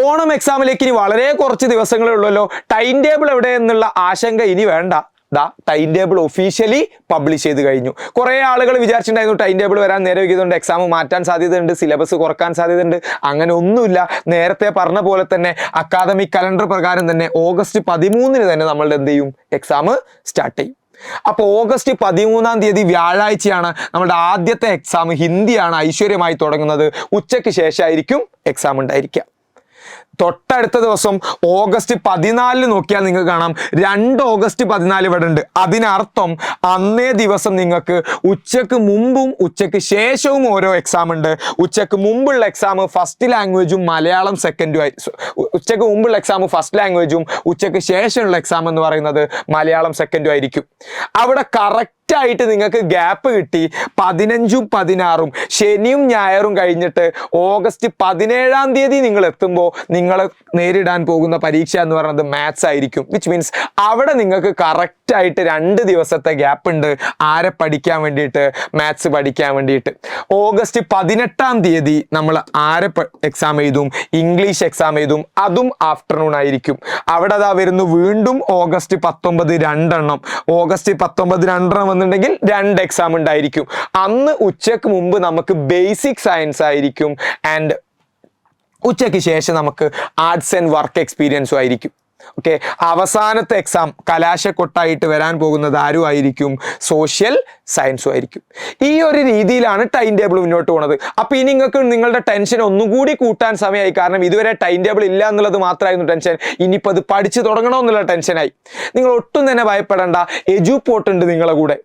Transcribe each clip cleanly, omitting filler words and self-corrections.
ഓണം എക്സാമിലേക്ക് ഇനി വളരെ കുറച്ച് ദിവസങ്ങളേ ഉള്ളല്ലോ. ടൈം ടേബിൾ എവിടെ എന്നുള്ള ആശങ്ക ഇനി വേണ്ട. ടൈം ടേബിൾ ഒഫീഷ്യലി പബ്ലിഷ് ചെയ്ത് കഴിഞ്ഞു. കുറേ ആളുകൾ വിചാരിച്ചിട്ടുണ്ടായിരുന്നു ടൈം ടേബിൾ വരാൻ നേരെ വൈകിയതുകൊണ്ട് എക്സാം മാറ്റാൻ സാധ്യതയുണ്ട്, സിലബസ് കുറക്കാൻ സാധ്യതയുണ്ട്. അങ്ങനെ ഒന്നുമില്ല. നേരത്തെ പറഞ്ഞ പോലെ തന്നെ അക്കാദമിക് കലണ്ടർ പ്രകാരം തന്നെ ഓഗസ്റ്റ് 13 തന്നെ നമ്മളുടെ എന്ത് ചെയ്യും, എക്സാം സ്റ്റാർട്ട് ചെയ്യും. അപ്പോൾ ഓഗസ്റ്റ് 13 വ്യാഴാഴ്ചയാണ് നമ്മുടെ ആദ്യത്തെ എക്സാം. ഹിന്ദിയാണ് ഐശ്വര്യമായി തുടങ്ങുന്നത്. ഉച്ചയ്ക്ക് ശേഷമായിരിക്കും എക്സാം ഉണ്ടായിരിക്കുക. തൊട്ടടുത്ത ദിവസം ഓഗസ്റ്റ് 14 നോക്കിയാൽ നിങ്ങൾക്ക് കാണാം 2 ഓഗസ്റ്റ് 14 ഇവിടെ ഉണ്ട്. അതിനർത്ഥം അന്നേ ദിവസം നിങ്ങൾക്ക് ഉച്ചക്ക് മുമ്പും ഉച്ചക്ക് ശേഷവും ഓരോ എക്സാം ഉണ്ട്. ഉച്ചക്ക് മുമ്പുള്ള എക്സാം ഫസ്റ്റ് ലാംഗ്വേജും മലയാളം സെക്കൻഡും ആയി. ഉച്ചക്ക് മുമ്പുള്ള എക്സാം ഫസ്റ്റ് ലാംഗ്വേജും ഉച്ചക്ക് ശേഷമുള്ള എക്സാം എന്ന് പറയുന്നത് മലയാളം സെക്കൻഡും ആയിരിക്കും. അവിടെ ആയിട്ട് നിങ്ങൾക്ക് ഗ്യാപ്പ് കിട്ടി 15ഉം 16ഉം ശനിയും ഞായറും കഴിഞ്ഞിട്ട് ഓഗസ്റ്റ് 17 നിങ്ങൾ എത്തുമ്പോൾ നിങ്ങൾ നേരിടാൻ പോകുന്ന പരീക്ഷ എന്ന് പറയുന്നത് മാത്സ് ആയിരിക്കും. വിച്ച് മീൻസ് അവിടെ നിങ്ങൾക്ക് ആയിട്ട് 2 ദിവസത്തെ ഗ്യാപ്പ് ഉണ്ട്. ആരെ പഠിക്കാൻ വേണ്ടിയിട്ട്? മാത്സ് പഠിക്കാൻ വേണ്ടിയിട്ട്. ഓഗസ്റ്റ് 18 നമ്മൾ ആരെ എക്സാം എഴുതും? ഇംഗ്ലീഷ് എക്സാം എഴുതും. അതും ആഫ്റ്റർനൂൺ ആയിരിക്കും. അവിടെ വരുന്നു വീണ്ടും ഓഗസ്റ്റ് 19 2 ഓഗസ്റ്റ് 19 2 വന്നിട്ടുണ്ടെങ്കിൽ 2 എക്സാം ഉണ്ടായിരിക്കും. അന്ന് ഉച്ചക്ക് മുമ്പ് നമുക്ക് ബേസിക് സയൻസ് ആയിരിക്കും. ആൻഡ് ഉച്ചയ്ക്ക് ശേഷം നമുക്ക് ആർട്സ് ആൻഡ് വർക്ക് എക്സ്പീരിയൻസും ആയിരിക്കും. ഓക്കെ, അവസാനത്തെ എക്സാം കലാശക്കൊട്ടായിട്ട് വരാൻ പോകുന്നത് ആരും ആയിരിക്കും? സോഷ്യൽ സയൻസും ആയിരിക്കും. ഈ ഒരു രീതിയിലാണ് ടൈം ടേബിൾ മുന്നോട്ട് പോകുന്നത്. അപ്പോൾ ഇനി നിങ്ങൾക്ക് നിങ്ങളുടെ ടെൻഷൻ ഒന്നുകൂടി കൂട്ടാൻ സമയമായി. കാരണം ഇതുവരെ ടൈം ടേബിൾ ഇല്ല എന്നുള്ളത് മാത്രമായിരുന്നു ടെൻഷൻ. ഇനിയിപ്പോൾ അത് പഠിച്ചു തുടങ്ങണമെന്നുള്ള ടെൻഷനായി. നിങ്ങൾ ഒട്ടും തന്നെ ഭയപ്പെടേണ്ട. എജുപോർട്ട് ഉണ്ട് നിങ്ങളെ കൂടെ.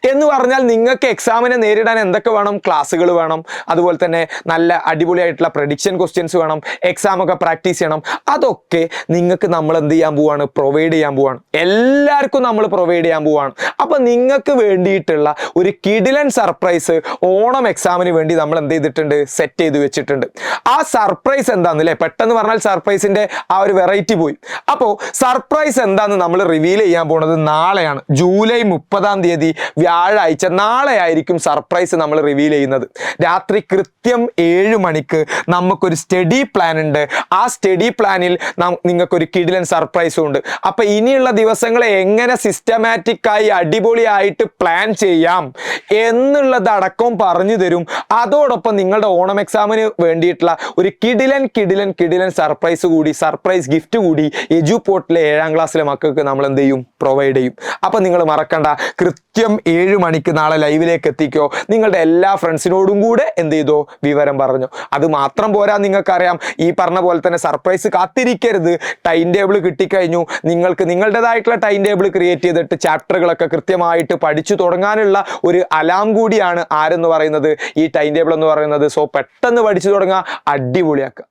എന്ന് പറഞ്ഞാൽ നിങ്ങൾക്ക് എക്സാമിനെ നേരിടാൻ എന്തൊക്കെ വേണം? ക്ലാസ്സുകൾ വേണം, അതുപോലെ തന്നെ നല്ല അടിപൊളിയായിട്ടുള്ള പ്രഡിക്ഷൻ ക്വസ്റ്റ്യൻസ് വേണം, എക്സാം ഒക്കെ പ്രാക്ടീസ് ചെയ്യണം. അതൊക്കെ നിങ്ങൾക്ക് നമ്മൾ എന്ത് ചെയ്യാൻ പോവാണ്? പ്രൊവൈഡ് ചെയ്യാൻ പോവാണ്. എല്ലാവർക്കും നമ്മൾ പ്രൊവൈഡ് ചെയ്യാൻ പോവാണ്. അപ്പം നിങ്ങൾക്ക് വേണ്ടിയിട്ടുള്ള ഒരു കിടിലൻ സർപ്രൈസ് ഓണം എക്സാമിന് വേണ്ടി നമ്മൾ എന്ത് ചെയ്തിട്ടുണ്ട്? സെറ്റ് ചെയ്ത് വെച്ചിട്ടുണ്ട്. ആ സർപ്രൈസ് എന്താണെന്നല്ലേ? പെട്ടെന്ന് പറഞ്ഞാൽ സർപ്രൈസിന്റെ ആ ഒരു വെറൈറ്റി പോയി. അപ്പോൾ സർപ്രൈസ് എന്താണെന്ന് നമ്മൾ റിവീൽ ചെയ്യാൻ പോകുന്നത് നാളെയാണ്. ജൂലൈ 30 വ്യാഴാഴ്ച നാളെ ആയിരിക്കും സർപ്രൈസ് നമ്മൾ റിവീൽ ചെയ്യുന്നത്. രാത്രി കൃത്യം 7 മണിക്ക് നമുക്കൊരു സ്റ്റഡി പ്ലാൻ ഉണ്ട്. ആ സ്റ്റഡി പ്ലാനിൽ നിങ്ങൾക്കൊരു കിടിലൻ സർപ്രൈസും ഉണ്ട്. അപ്പൊ ഇനിയുള്ള ദിവസങ്ങളെ എങ്ങനെ സിസ്റ്റമാറ്റിക്കായി അടിപൊളിയായിട്ട് പ്ലാൻ ചെയ്യാം എന്നുള്ളതടക്കം പറഞ്ഞു തരും. അതോടൊപ്പം നിങ്ങളുടെ ഓണം എക്സാമിന് വേണ്ടിയിട്ടുള്ള ഒരു കിടിലൻ സർപ്രൈസ് കൂടി, സർപ്രൈസ് ഗിഫ്റ്റ് കൂടി എജുപോർട്ടിലെ 7ാം ക്ലാസ്സിലെ മക്കൾക്ക് നമ്മൾ എന്ത് ചെയ്യും? പ്രൊവൈഡ് ചെയ്യും. അപ്പൊ നിങ്ങൾ മറക്കണ്ട, കൃത്യം 7 മണിക്ക് നാളെ ലൈവിലേക്ക് എത്തിക്കോ. നിങ്ങളുടെ എല്ലാ ഫ്രണ്ട്സിനോടും കൂടെ എന്ത് ചെയ്തോ? വിവരം പറഞ്ഞു. അത് മാത്രം പോരാ, നിങ്ങൾക്കറിയാം ഈ പറഞ്ഞ പോലെ തന്നെ സർപ്രൈസ് കാത്തിരിക്കരുത്. ടൈം ടേബിൾ കിട്ടിക്കഴിഞ്ഞു. നിങ്ങൾക്ക് നിങ്ങളുടേതായിട്ടുള്ള ടൈം ടേബിൾ ക്രിയേറ്റ് ചെയ്തിട്ട് ചാപ്റ്ററുകളൊക്കെ കൃത്യമായിട്ട് പഠിച്ചു തുടങ്ങാനുള്ള ഒരു അലാം കൂടിയാണ് ആരെന്ന് പറയുന്നത്? ഈ ടൈം ടേബിൾ എന്ന് പറയുന്നത്. സോ പെട്ടെന്ന് പഠിച്ചു തുടങ്ങുക, അടിപൊളിയാക്കുക.